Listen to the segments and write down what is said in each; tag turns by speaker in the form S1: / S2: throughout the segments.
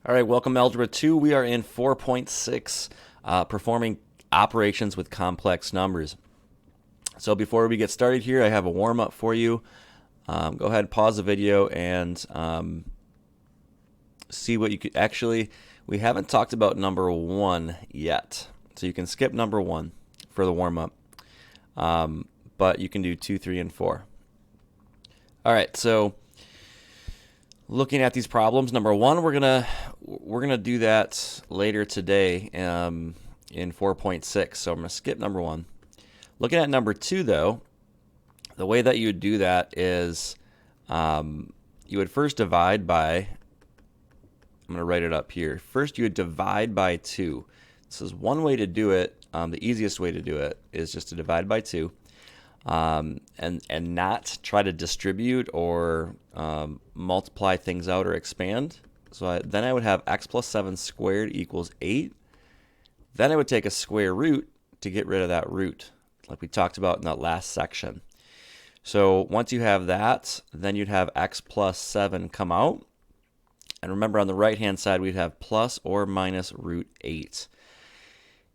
S1: All right, welcome Algebra 2. We are in 4.6, performing operations with complex numbers. So before we get started here, I have a warm-up for you. Go ahead and pause the video and see what you could actually, we haven't talked about number 1 yet. So you can skip number 1 for the warm-up, but you can do 2, 3, and 4. All right, so looking at these problems, number 1, we're gonna do that later today in 4.6. So I'm gonna skip number 1. Looking at number 2, though, the way that you would do that is you would first divide by. I'm gonna write it up here. First, you would divide by 2. This is one way to do it. The easiest way to do it is just to divide by 2. And not try to distribute or multiply things out or expand. So then I would have x plus 7 squared equals 8. Then I would take a square root to get rid of that root, like we talked about in that last section. So once you have that, then you'd have x plus 7 come out. And remember, on the right-hand side, we'd have plus or minus root 8.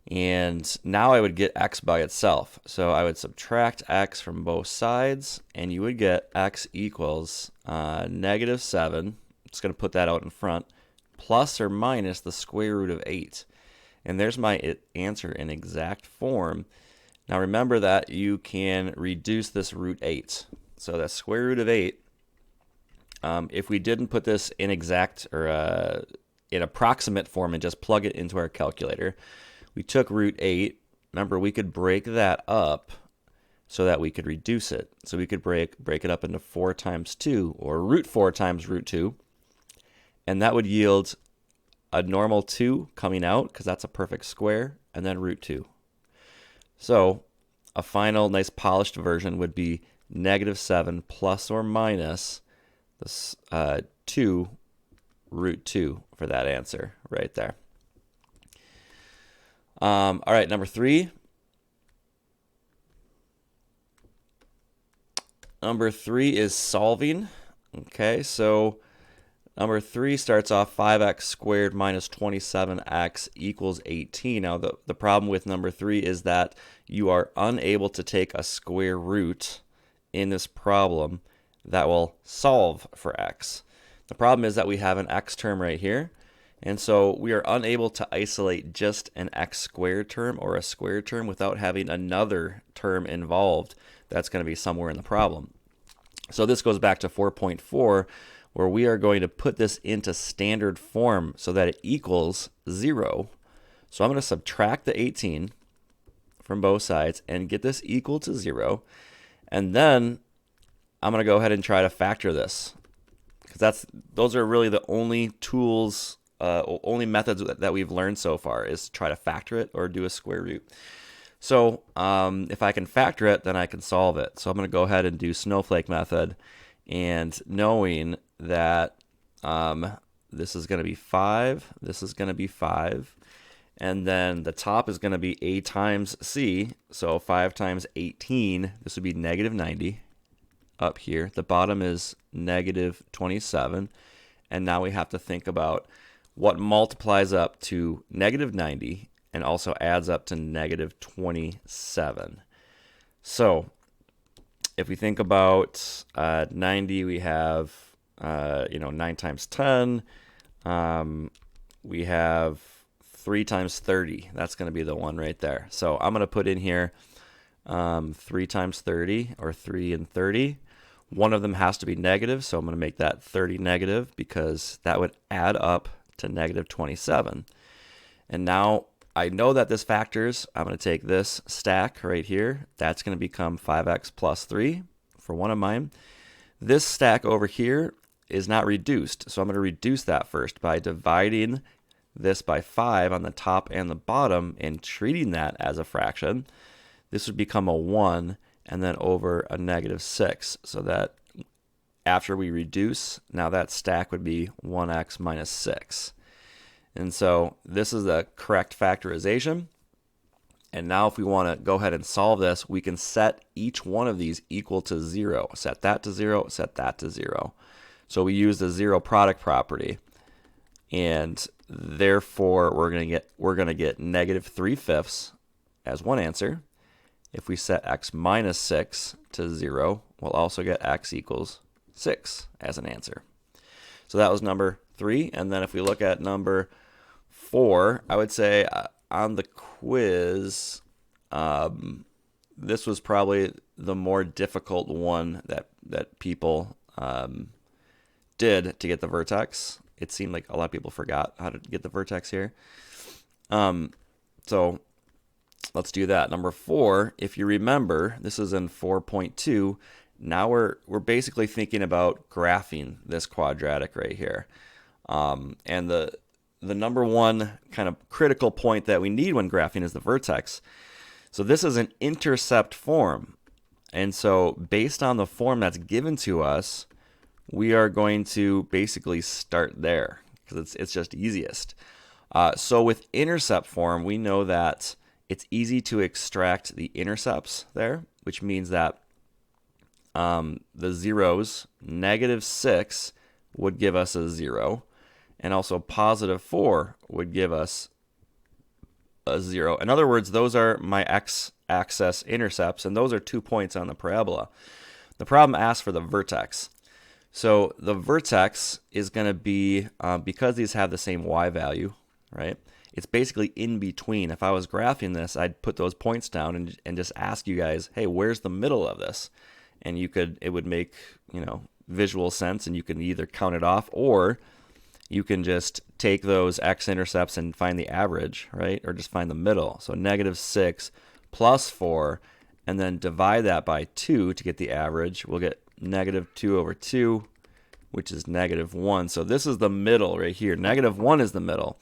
S1: And now I would get x by itself. So I would subtract x from both sides, and you would get x equals negative 7. I'm just going to put that out in front, plus or minus the square root of 8. And there's my answer in exact form. Now remember that you can reduce this root 8. So the square root of 8, if we didn't put this in exact or in approximate form and just plug it into our calculator, we took root 8. Remember, we could break that up so that we could reduce it. So we could break it up into 4 times 2, or root 4 times root 2. And that would yield a normal 2 coming out, because that's a perfect square, and then root 2. So a final nice polished version would be negative 7 plus or minus this 2 root 2 for that answer right there. All right, number 3. Number 3 is solving. Okay, so number 3 starts off 5x squared minus 27x equals 18. Now, the problem with number 3 is that you are unable to take a square root in this problem that will solve for x. The problem is that we have an x term right here. And so we are unable to isolate just an x squared term or a squared term without having another term involved that's going to be somewhere in the problem. So this goes back to 4.4, where we are going to put this into standard form so that it equals 0. So I'm going to subtract the 18 from both sides and get this equal to 0. And then I'm going to go ahead and try to factor this, because those are really the only tools, only methods that we've learned so far, is try to factor it or do a square root. So if I can factor it, then I can solve it. So I'm going to go ahead and do snowflake method, and knowing that this is going to be 5, this is going to be 5, and then the top is going to be a times c, so 5 times 18, this would be negative 90 up here. The bottom is negative 27, and now we have to think about what multiplies up to negative 90 and also adds up to negative 27. So if we think about 90, we have 9 times 10. We have 3 times 30. That's going to be the one right there. So I'm going to put in here 3 times 30, or 3 and 30. One of them has to be negative, so I'm going to make that 30 negative, because that would add up to negative 27. And now I know that this factors. I'm going to take this stack right here. That's going to become 5x plus 3 for one of mine. This stack over here is not reduced, so I'm going to reduce that first by dividing this by 5 on the top and the bottom and treating that as a fraction. This would become a 1 and then over a negative 6, so that after we reduce, now that stack would be 1x minus 6. And so this is the correct factorization. And now if we want to go ahead and solve this, we can set each one of these equal to 0. Set that to 0, set that to 0. So we use the zero product property. and therefore we're gonna get negative 3/5 as one answer. If we set x minus 6 to 0, we'll also get x equals 6 as an answer. So that was number 3. And then if we look at number 4, I would say on the quiz, this was probably the more difficult one that people did to get the vertex. It seemed like a lot of people forgot how to get the vertex here. So let's do that. Number 4, if you remember, this is in 4.2. Now we're basically thinking about graphing this quadratic right here. And the number one kind of critical point that we need when graphing is the vertex. So this is an intercept form. And so based on the form that's given to us, we are going to basically start there because it's just easiest. So with intercept form, we know that it's easy to extract the intercepts there, which means that the zeros, -6 would give us a 0, and also +4 would give us a 0. In other words, those are my x-axis intercepts, and those are 2 points on the parabola. The problem asks for the vertex. So the vertex is going to be, because these have the same y value, right? It's basically in between. If I was graphing this, I'd put those points down and just ask you guys, hey, where's the middle of this? And it would make, visual sense, and you can either count it off, or you can just take those x-intercepts and find the average, right? Or just find the middle. So -6 plus 4, and then divide that by 2 to get the average. We'll get -2/2, which is -1. So this is the middle right here. -1 is the middle.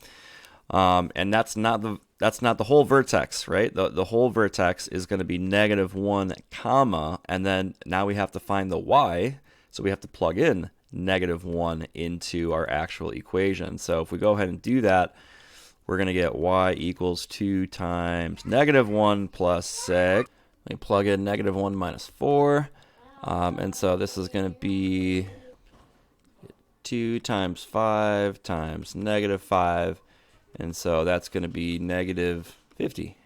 S1: And that's not the whole vertex, right? The whole vertex is going to be -1, comma, and then now we have to find the y, so we have to plug in -1 into our actual equation. So if we go ahead and do that, we're going to get y equals 2 times -1 plus 6. We plug in -1 minus 4, and so this is going to be 2 times 5 times -5. And so that's going to be -50.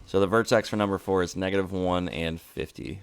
S1: So the vertex for number 4 is -1 and 50.